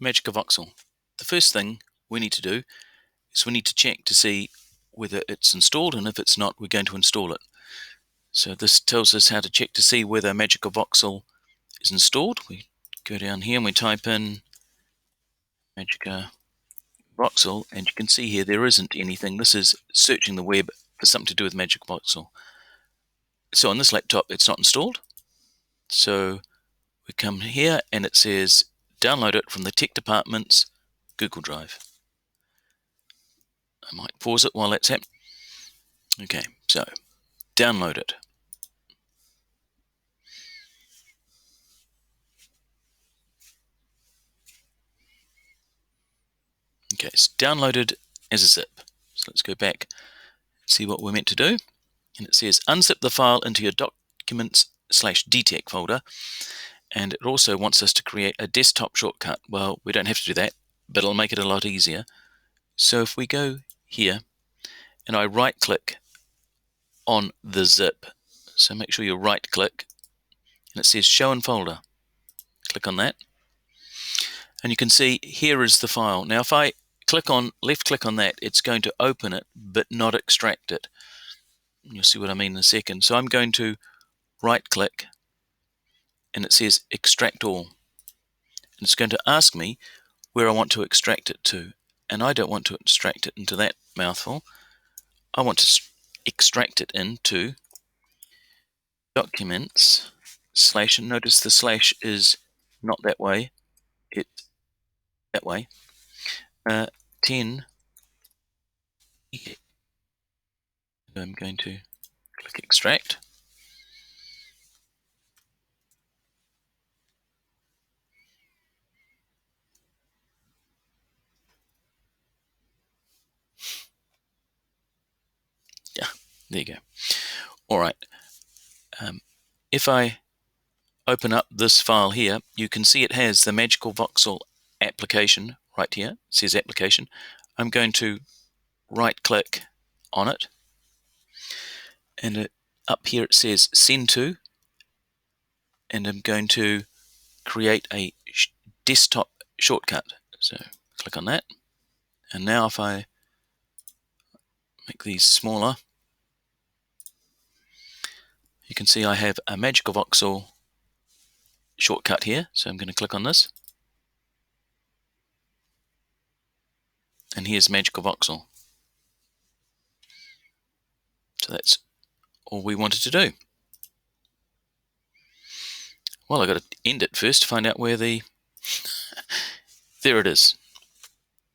MagicaVoxel. The first thing we need to do is we need to check to see whether it's installed, and if it's not, we're going to install it. So this tells us how to check to see whether MagicaVoxel is installed. We go down here and we type in MagicaVoxel, and you can see here there isn't anything. This is searching the web for something to do with MagicaVoxel. So on this laptop it's not installed. So we come here and it says download it from the Tech Department's Google Drive. I might pause it while that's happening. Okay, so download it. Okay, it's downloaded as a zip. So let's go back and see what we're meant to do. And it says unzip the file into your documents/dtech folder. And it also wants us to create a desktop shortcut. Well, we don't have to do that, but it'll make it a lot easier. So if we go here and I right click on the zip, so make sure you right click, and it says show in folder. Click on that. And you can see here is the file. Now if I left click on that, it's going to open it but not extract it. You'll see what I mean in a second. So I'm going to right click and it says extract all. And it's going to ask me where I want to extract it to. And I don't want to extract it into that mouthful. I want to extract it into documents / notice the slash is not that way, it's that way. 10. I'm going to click extract. Yeah, there you go. All right. If I open up this file here, you can see it has the MagicaVoxel application right here. It says application. I'm going to right click on it, and up here it says send to, and I'm going to create a desktop shortcut. So click on that, and now if I make these smaller, you can see I have a MagicaVoxel shortcut here. So I'm going to click on this, and here's MagicaVoxel. So that's all we wanted to do. Well, I've got to end it first to find out where the there it is.